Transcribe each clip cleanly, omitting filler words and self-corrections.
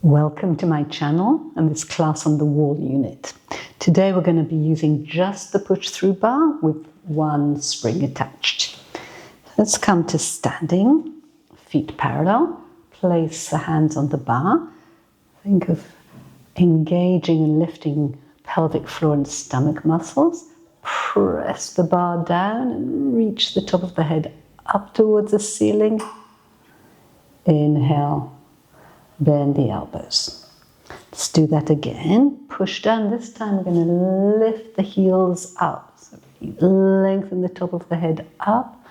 Welcome to my channel and this class on the wall unit. Today we're going to be using just the push-through bar with one spring attached. Let's come to standing, feet parallel, place the hands on the bar. Think of engaging and lifting pelvic floor and stomach muscles. Press the bar down and reach the top of the head up towards the ceiling. Inhale. Bend the elbows. Let's do that again. Push down. This time we're going to lift the heels up. So lengthen the top of the head up,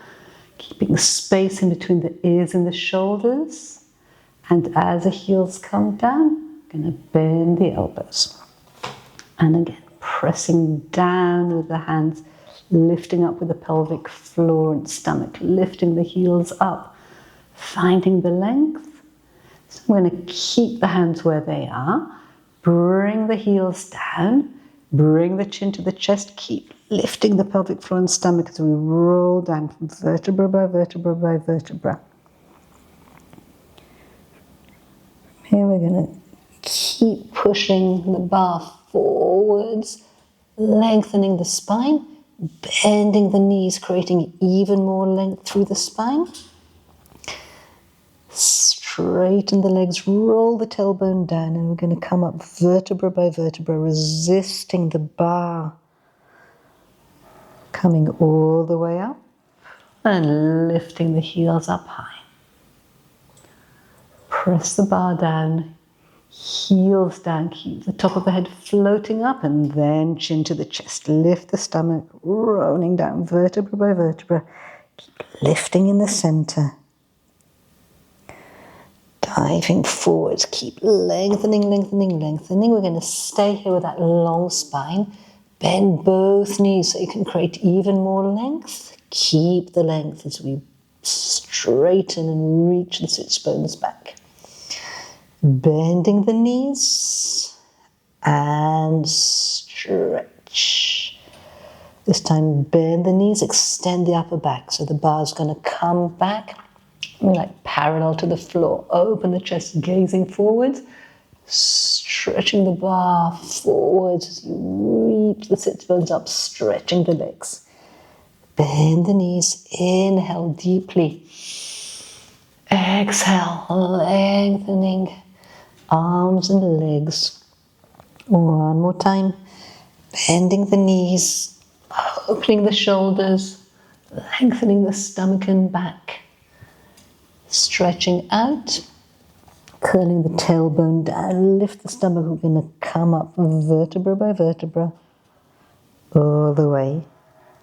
keeping space in between the ears and the shoulders. And as the heels come down, we're going to bend the elbows. And again, pressing down with the hands, lifting up with the pelvic floor and stomach, lifting the heels up, finding the length. So I'm going to keep the hands where they are, bring the heels down, bring the chin to the chest, keep lifting the pelvic floor and stomach as we roll down from vertebra by vertebra by vertebra. Here we're going to keep pushing the bar forwards, lengthening the spine, bending the knees, creating even more length through the spine. Straighten the legs, roll the tailbone down, and we're going to come up vertebra by vertebra, resisting the bar. Coming all the way up and lifting the heels up high. Press the bar down, heels down, keep the top of the head floating up, and then chin to the chest. Lift the stomach, rolling down vertebra by vertebra. Keep lifting in the center. Diving forwards, keep lengthening, lengthening, lengthening. We're going to stay here with that long spine. Bend both knees so you can create even more length. Keep the length as we straighten and reach the sits bones back. Bending the knees and stretch. This time bend the knees, extend the upper back. So the bar is going to come back like parallel to the floor. Open the chest, gazing forwards, stretching the bar forwards as you reach the sits bones up, stretching the legs. Bend the knees, inhale deeply. Exhale, lengthening arms and legs. One more time. Bending the knees, opening the shoulders, lengthening the stomach and back. Stretching out, curling the tailbone down, lift the stomach. We're going to come up vertebra by vertebra, all the way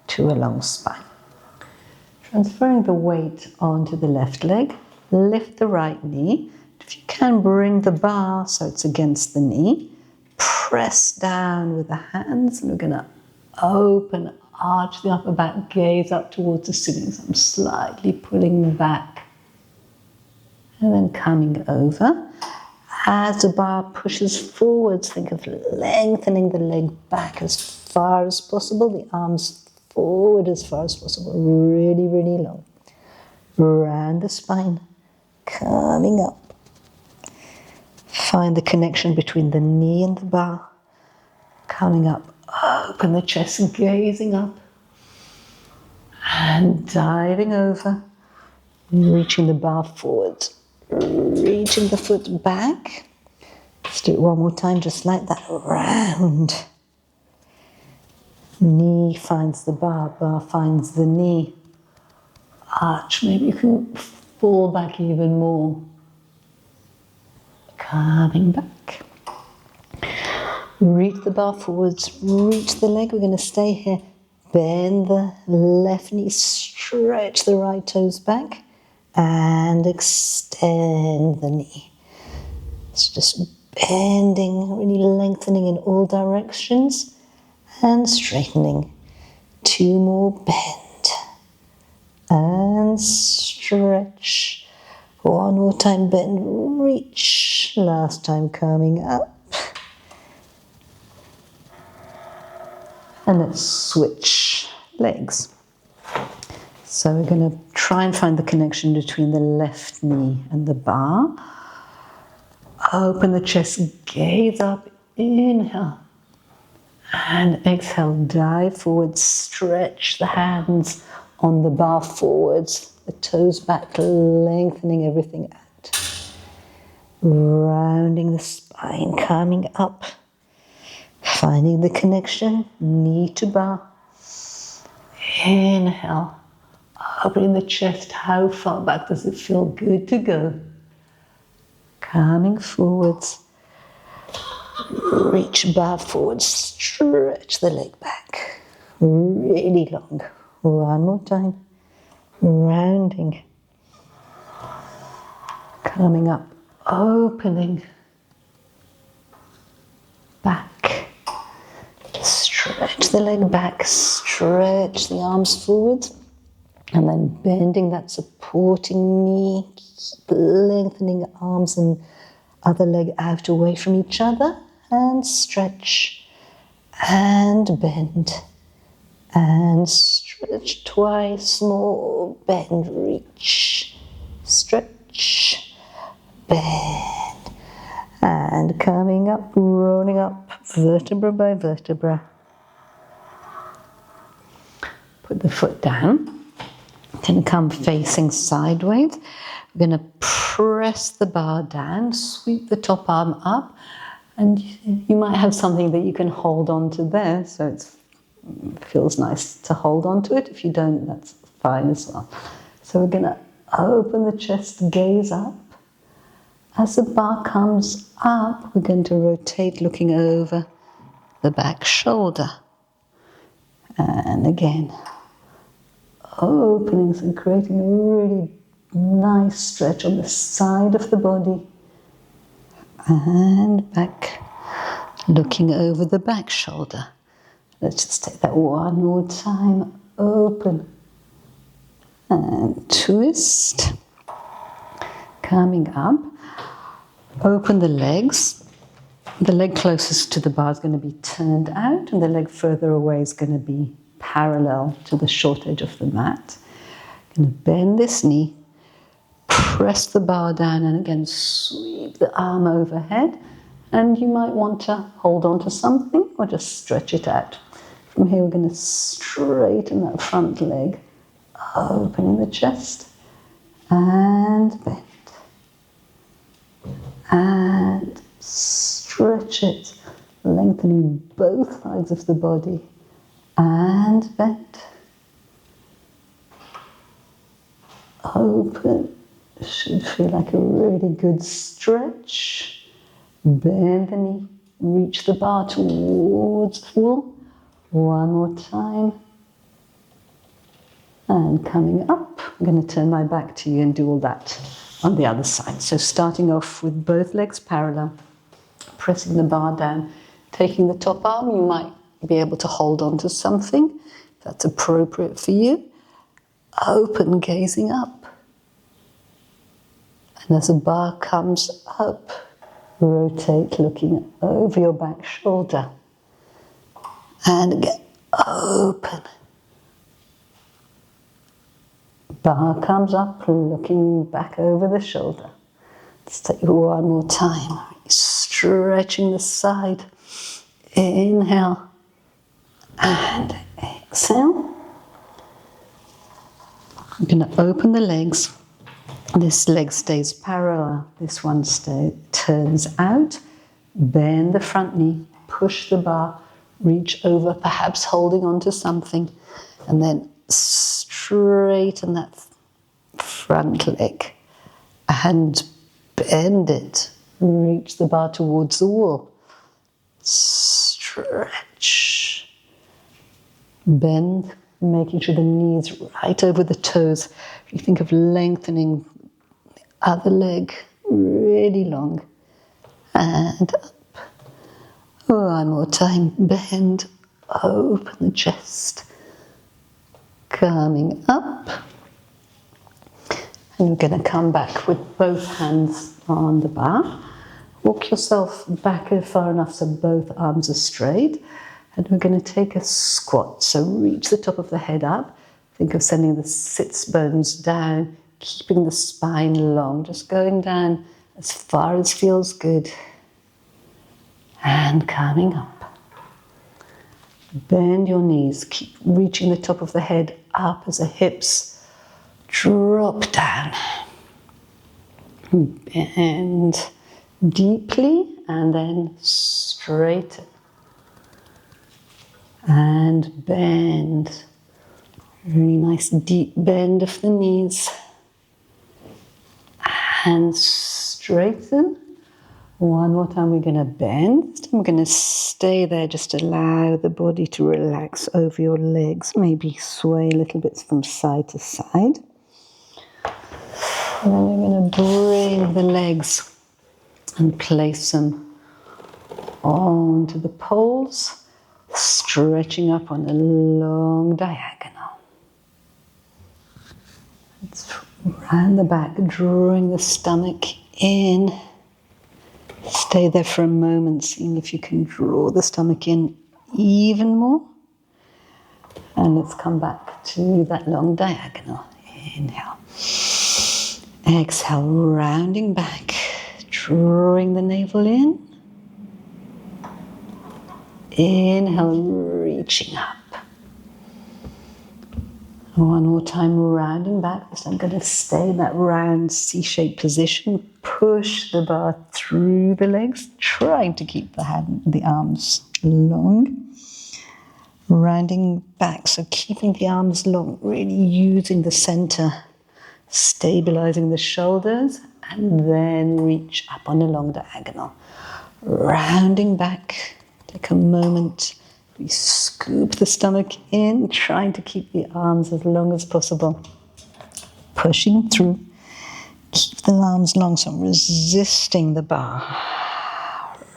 to a long spine. Transferring the weight onto the left leg, lift the right knee. If you can, bring the bar so it's against the knee. Press down with the hands, and we're going to open, arch the upper back, gaze up towards the ceiling. So I'm slightly pulling back. And then coming over. As the bar pushes forwards, think of lengthening the leg back as far as possible, the arms forward as far as possible, really, really long. Round the spine, coming up. Find the connection between the knee and the bar. Coming up, open the chest, gazing up. And diving over, reaching the bar forwards. Reaching the foot back. Let's do it one more time, just like that. Round. Knee finds the bar, bar finds the knee. Arch, maybe you can fall back even more. Coming back. Reach the bar forwards, reach the leg. We're going to stay here. Bend the left knee, stretch the right toes back. And extend the knee. It's just bending, really lengthening in all directions and straightening. Two more, bend and stretch. One more time, bend, reach. Last time, coming up. And let's switch legs. So we're going to try and find the connection between the left knee and the bar. Open the chest, gaze up, inhale. And exhale, dive forward, stretch the hands on the bar forwards, the toes back, lengthening everything out. Rounding the spine, coming up, finding the connection, knee to bar. Inhale, opening the chest, how far back does it feel good to go? Coming forwards. Reach bar forward, stretch the leg back, really long. One more time, rounding, coming up, opening, back, stretch the leg back, stretch the arms forward, and then bending that supporting knee, keep lengthening the arms and other leg out away from each other, and stretch, and bend, and stretch twice more, bend, reach, stretch, bend, and coming up, rolling up, vertebra by vertebra. Put the foot down, then come facing sideways. We're going to press the bar down, sweep the top arm up, and you might have something that you can hold on to there, so it feels nice to hold on to it. If you don't, that's fine as well. So we're going to open the chest, gaze up. As the bar comes up, we're going to rotate, looking over the back shoulder. And again, openings and creating a really nice stretch on the side of the body. And back, looking over the back shoulder. Let's just take that one more time. Open and twist. Coming up. Open the legs. The leg closest to the bar is going to be turned out, and the leg further away is going to be parallel to the short edge of the mat. Going to bend this knee. Press the bar down, and again sweep the arm overhead, and you might want to hold on to something or just stretch it out. From here we're going to straighten that front leg, opening the chest, and bend, and stretch it, lengthening both sides of the body, and bend, open. Should feel like a really good stretch. Bend the knee, reach the bar towards the wall. One more time. And coming up, I'm going to turn my back to you and do all that on the other side. So starting off with both legs parallel, pressing the bar down, taking the top arm, you might be able to hold on to something if that's appropriate for you. Open, gazing up. And as the bar comes up, rotate, looking over your back shoulder. And again, open. Bar comes up, looking back over the shoulder. Let's take it one more time. Stretching the side. Inhale. And exhale. I'm going to open the legs. This leg stays parallel, this one turns out, bend the front knee, push the bar, reach over, perhaps holding on to something, and then straighten that front leg and bend it, reach the bar towards the wall, stretch, bend, making sure the knee is right over the toes. If you think of lengthening other leg really long, and up. One more time, bend, open the chest, coming up, and you're going to come back with both hands on the bar. Walk yourself back far enough so both arms are straight, and we're going to take a squat. So reach the top of the head up, think of sending the sits bones down, keeping the spine long, just going down as far as feels good. And coming up. Bend your knees, keep reaching the top of the head up as the hips drop down. Bend deeply and then straighten. And bend. Really nice deep bend of the knees. And straighten. One more time, we're going to bend. We're going to stay there, just allow the body to relax over your legs. Maybe sway a little bit from side to side. And then we're going to bring the legs and place them onto the poles, stretching up on a long diagonal. It's round the back, drawing the stomach in. Stay there for a moment, seeing if you can draw the stomach in even more. And let's come back to that long diagonal. Inhale. Exhale, rounding back, drawing the navel in. Inhale, reaching up. One more time, rounding back. This I'm going to stay in that round C-shaped position. Push the bar through the legs, trying to keep the arms long. Rounding back, so keeping the arms long, really using the center, stabilizing the shoulders, and then reach up on a long diagonal. Rounding back, take a moment. We scoop the stomach in, trying to keep the arms as long as possible. Pushing through. Keep the arms long, so I'm resisting the bar.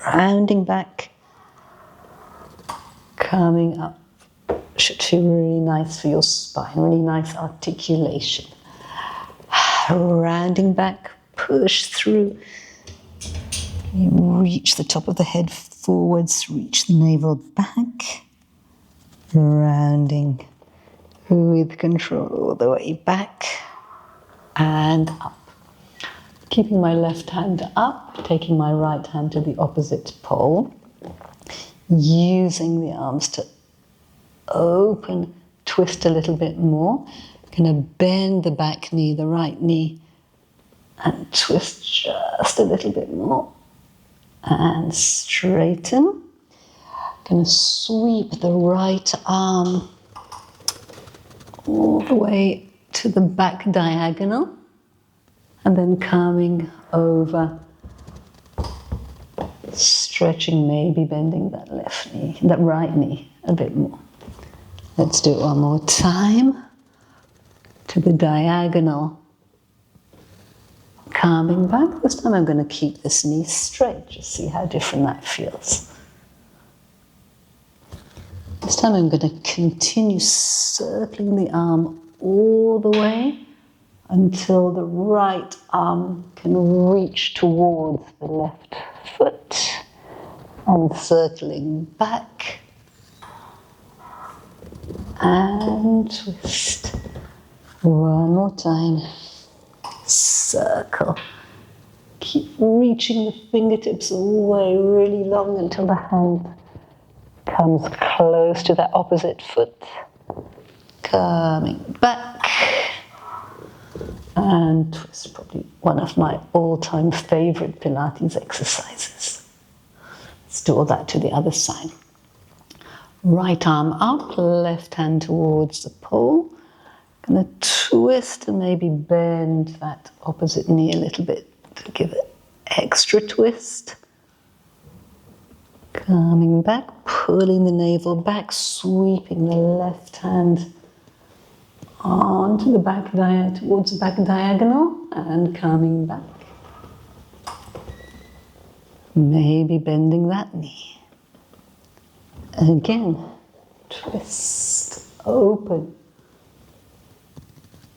Rounding back. Coming up. Should feel really nice for your spine, really nice articulation. Rounding back, push through. You reach the top of the head forwards, reach the navel back. Rounding with control all the way back and up. Keeping my left hand up, taking my right hand to the opposite pole. Using the arms to open, twist a little bit more. Going to bend the back knee, the right knee, and twist just a little bit more. And straighten. Going to sweep the right arm all the way to the back diagonal. And then coming over, stretching, maybe bending that left knee, that right knee a bit more. Let's do it one more time. To the diagonal. Coming back. This time I'm going to keep this knee straight. Just see how different that feels. This time I'm going to continue circling the arm all the way until the right arm can reach towards the left foot. And circling back. And twist. One more time. Circle. Keep reaching the fingertips away really long until the hand comes close to that opposite foot. Coming back. And twist, probably one of my all-time favorite Pilates exercises. Let's do all that to the other side. Right arm up, left hand towards the pole. Going to twist and maybe bend that opposite knee a little bit to give it extra twist. Coming back, pulling the navel back, sweeping the left hand onto the back towards the back diagonal and coming back. Maybe bending that knee. Again, twist, open.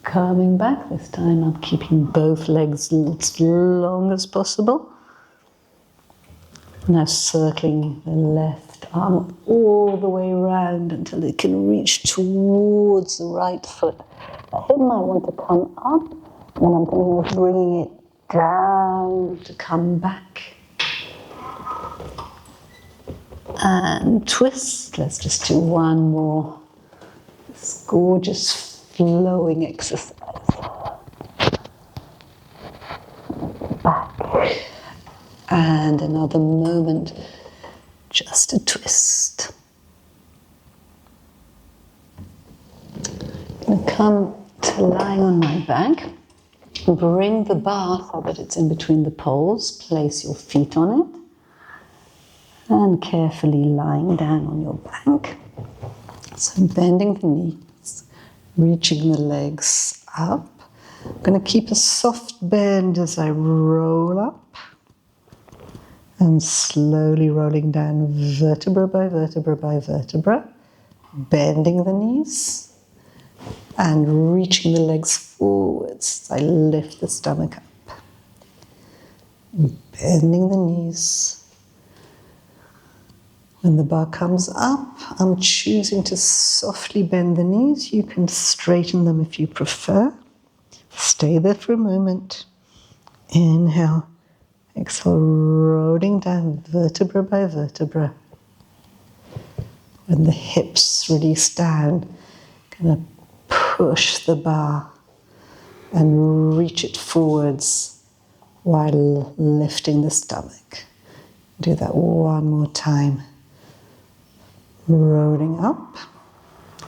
Coming back, this time I'm keeping both legs as long as possible. Now circling the left arm all the way around until it can reach towards the right foot. The head might want to come up, and then I'm thinking of bringing it down to come back. And twist. Let's just do one more. This gorgeous flowing exercise. Back. And another moment, just a twist. I'm going to come to lying on my back. Bring the bar so that it's in between the poles. Place your feet on it. And carefully lying down on your back. So bending the knees, reaching the legs up. I'm going to keep a soft bend as I roll up. And slowly rolling down vertebra by vertebra by vertebra. Bending the knees. And reaching the legs forwards. I lift the stomach up. Bending the knees. When the bar comes up, I'm choosing to softly bend the knees. You can straighten them if you prefer. Stay there for a moment. Inhale. Exhale, rolling down vertebra by vertebra. When the hips release down, gonna push the bar and reach it forwards while lifting the stomach. Do that one more time. Rolling up.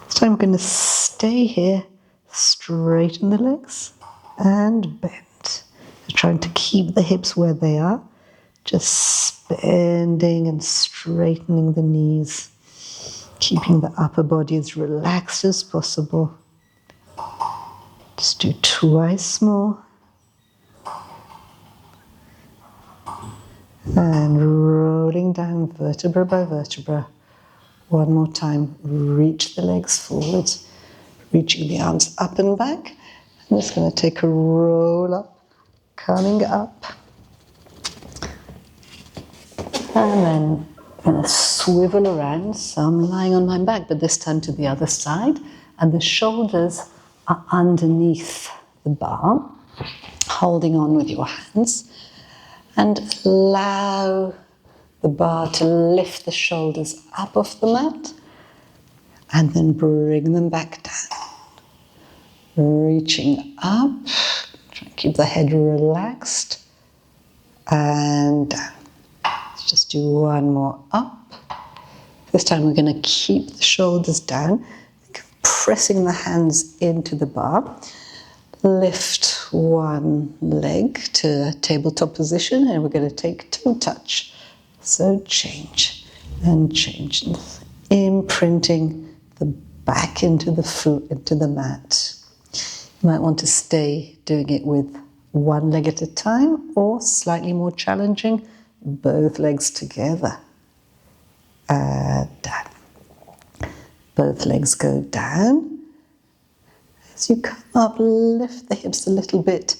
So I'm going to stay here, straighten the legs and bend. You're trying to keep the hips where they are, just bending and straightening the knees, keeping the upper body as relaxed as possible. Just do twice more. And rolling down vertebra by vertebra. One more time, reach the legs forward, reaching the arms up and back. I'm just going to take a roll up, coming up. And then I'm going to swivel around. So I'm lying on my back, but this time to the other side. And the shoulders are underneath the bar, holding on with your hands. And allow the bar to lift the shoulders up off the mat and then bring them back down. Reaching up, try and keep the head relaxed and down. Let's just do one more up. This time we're going to keep the shoulders down, pressing the hands into the bar. Lift one leg to tabletop position and we're going to take toe touch. So change and change, imprinting the back into the mat. You might want to stay doing it with one leg at a time or slightly more challenging, both legs together. And down. Both legs go down. As you come up, lift the hips a little bit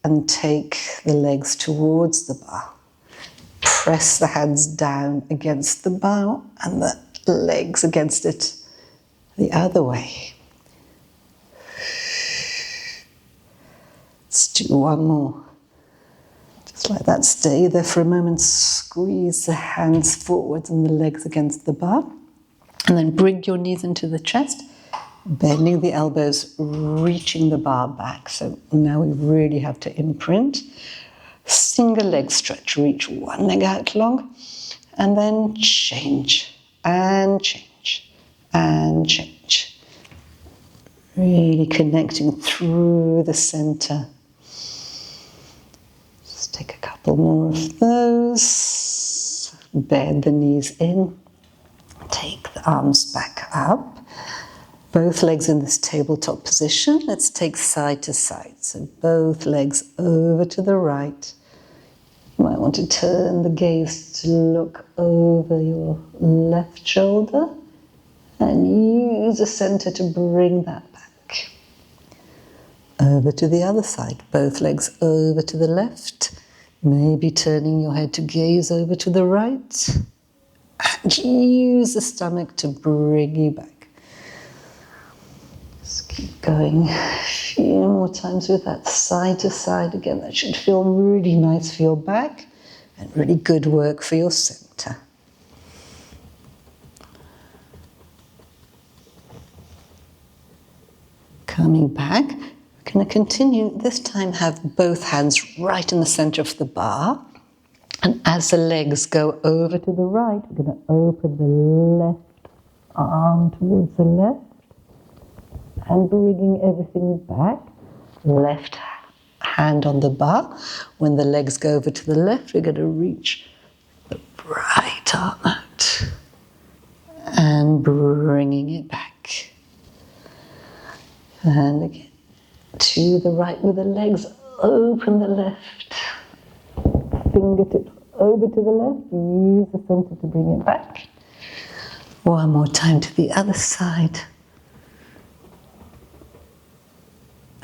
and take the legs towards the bar. Press the hands down against the bar and the legs against it the other way. Let's do one more. Just like that, stay there for a moment, squeeze the hands forwards and the legs against the bar. And then bring your knees into the chest, bending the elbows, reaching the bar back. So now we really have to imprint. Single leg stretch, reach one leg out long, and then change, and change, and change. Really connecting through the center. Just take a couple more of those. Bend the knees in. Take the arms back up. Both legs in this tabletop position. Let's take side to side. So both legs over to the right. You might want to turn the gaze to look over your left shoulder and use the center to bring that back. Over to the other side. Both legs over to the left. Maybe turning your head to gaze over to the right. And use the stomach to bring you back. Just keep going a few more times with that side to side again. That should feel really nice for your back and really good work for your center. Coming back, we're going to continue. This time have both hands right in the center of the bar. And as the legs go over to the right, we're going to open the left arm towards the left and bringing everything back. Left hand on the bar. When the legs go over to the left, we're going to reach the right arm out and bringing it back. And again, to the right with the legs, open the left. Fingertips over to the left, use the center to bring it back. One more time to the other side.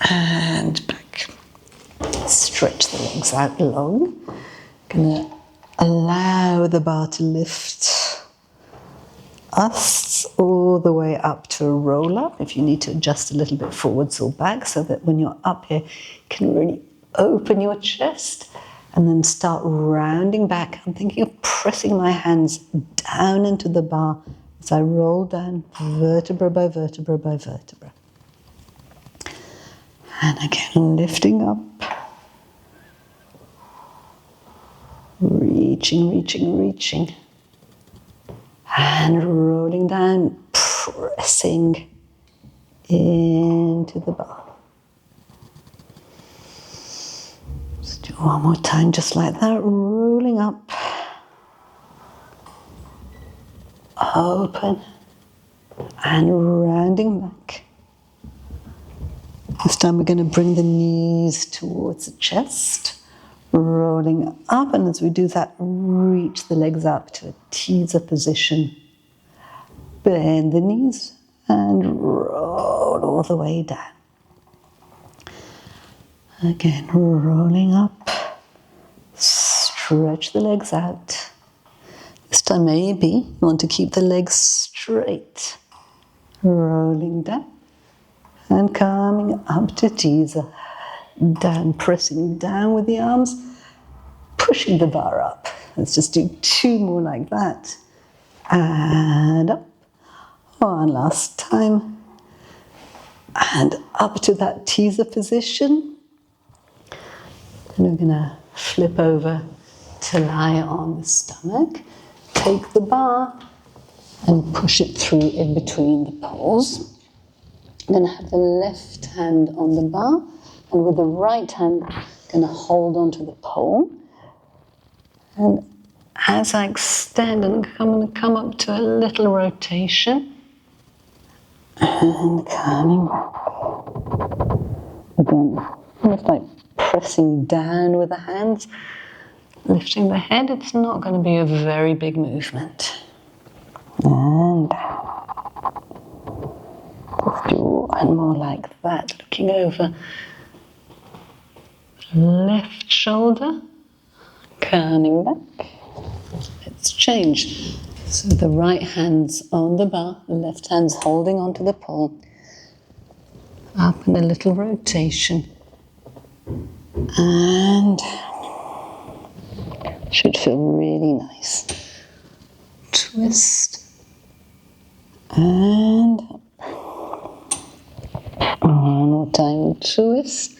And back. Stretch the legs out long. Gonna allow the bar to lift us all the way up to a roll up. If you need to adjust a little bit forwards or back so that when you're up here, you can really open your chest and then start rounding back. I'm thinking of pressing my hands down into the bar as I roll down vertebra by vertebra by vertebra. And again, lifting up. Reaching, reaching, reaching. And rolling down, pressing into the bar. Let's do one more time, just like that, rolling up. Open and rounding back. This time we're going to bring the knees towards the chest, rolling up, and as we do that, reach the legs up to a teaser position. Bend the knees and roll all the way down. Again, rolling up, stretch the legs out. This time maybe you want to keep the legs straight. Rolling down and coming up to teaser. Down, pressing down with the arms, pushing the bar up. Let's just do two more like that. And up. One last time. And up to that teaser position. And we're going to flip over to lie on the stomach. Take the bar and push it through in between the poles. I'm going to have the left hand on the bar, and with the right hand, I'm going to hold onto the pole. And as I extend, I'm going to come up to a little rotation. And coming back. Again, almost like pressing down with the hands. Lifting the head, it's not going to be a very big movement. And let's do one more like that, looking over left shoulder, coming back. Let's change. So the right hand's on the bar, the left hand's holding onto the pole. Up in a little rotation. And should feel really nice. Twist. And one more time, twist.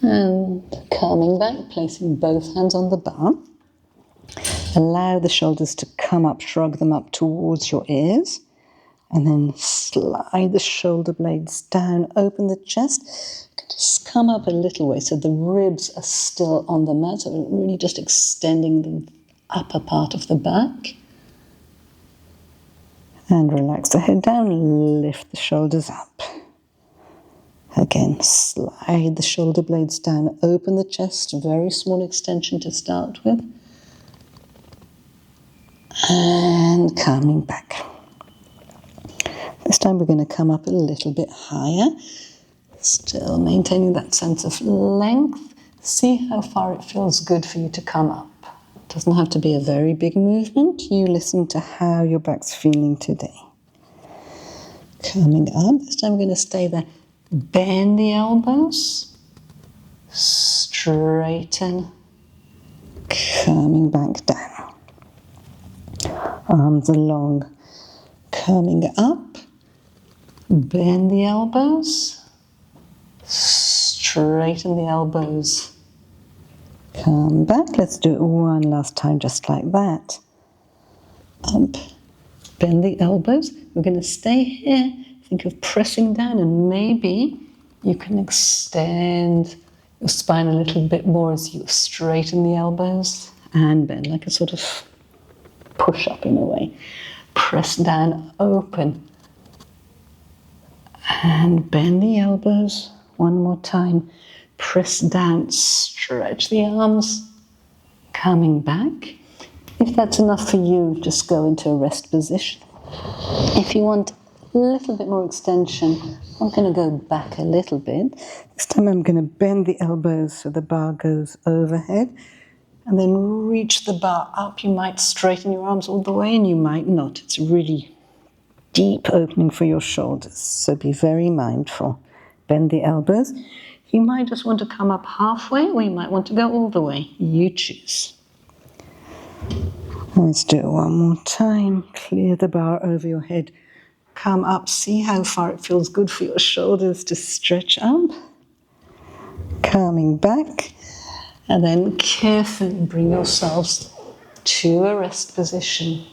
And coming back, placing both hands on the bar. Allow the shoulders to come up, shrug them up towards your ears. And then slide the shoulder blades down, open the chest. Just come up a little way so the ribs are still on the mat. So really just extending the upper part of the back. And relax the head down, lift the shoulders up. Again, slide the shoulder blades down, open the chest, very small extension to start with. And coming back. This time we're going to come up a little bit higher, still maintaining that sense of length. See how far it feels good for you to come up. It doesn't have to be a very big movement. You listen to how your back's feeling today. Coming up, this time we're going to stay there. Bend the elbows, straighten, coming back down. Arms along, coming up, bend the elbows, straighten the elbows, come back. Let's do it one last time just like that. Up, bend the elbows. We're going to stay here. Think of pressing down, and maybe you can extend your spine a little bit more as you straighten the elbows and bend, like a sort of push up in a way. Press down, open, and bend the elbows. One more time. Press down, stretch the arms, coming back. If that's enough for you, just go into a rest position. If you want a little bit more extension, I'm going to go back a little bit. This time I'm going to bend the elbows so the bar goes overhead, and then reach the bar up. You might straighten your arms all the way, and you might not. It's a really deep opening for your shoulders, so be very mindful. Bend the elbows. You might just want to come up halfway, or you might want to go all the way. You choose. Let's do it one more time. Clear the bar over your head. Come up. See how far it feels good for your shoulders to stretch up. Coming back. And then carefully bring yourselves to a rest position.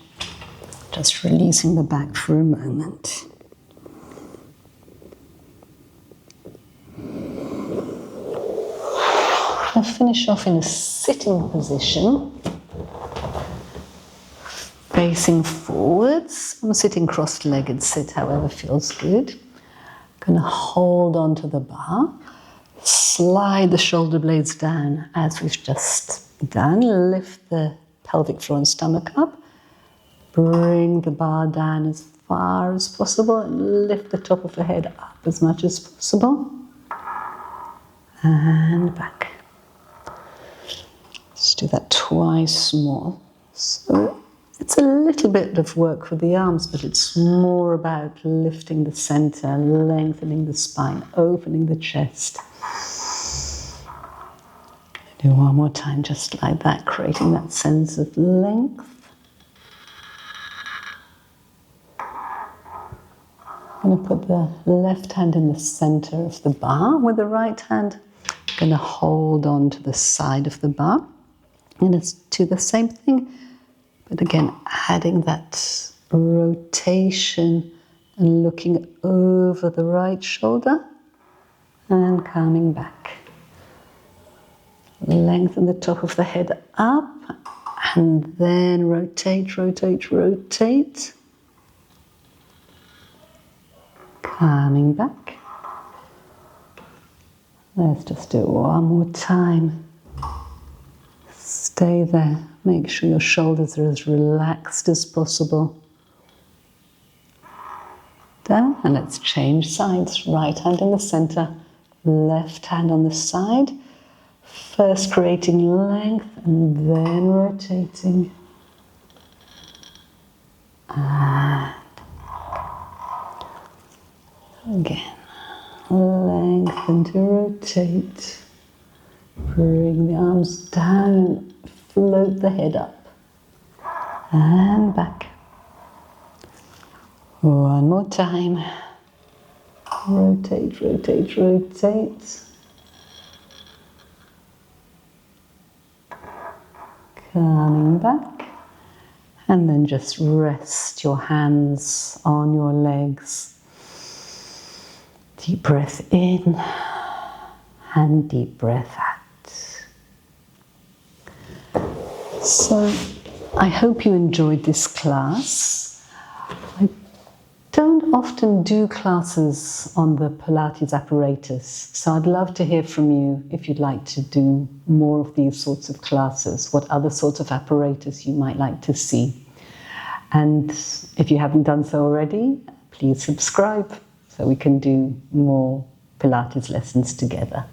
Just releasing the back for a moment. I'll finish off in a sitting position. Facing forwards. I'm sitting cross-legged, sit however feels good. I'm going to hold onto the bar. Slide the shoulder blades down as we've just done. Lift the pelvic floor and stomach up. Bring the bar down as far as possible and lift the top of the head up as much as possible. And back. Let's do that twice more. So it's a little bit of work for the arms, but it's more about lifting the center, lengthening the spine, opening the chest. Do one more time just like that, creating that sense of length. I'm going to put the left hand in the center of the bar. With the right hand, I'm going to hold on to the side of the bar. And it's do the same thing, but again, adding that rotation and looking over the right shoulder and coming back. Lengthen the top of the head up and then rotate, rotate, rotate. Coming back. Let's just do it one more time. Stay there. Make sure your shoulders are as relaxed as possible. Down, and let's change sides. Right hand in the center, left hand on the side. First creating length and then rotating. And again, lengthen to rotate. Bring the arms down, float the head up and back. One more time. Rotate, rotate, rotate. Coming back. And then just rest your hands on your legs. Deep breath in and deep breath out. So, I hope you enjoyed this class. I don't often do classes on the Pilates apparatus, so I'd love to hear from you if you'd like to do more of these sorts of classes, what other sorts of apparatus you might like to see. And if you haven't done so already, please subscribe so we can do more Pilates lessons together.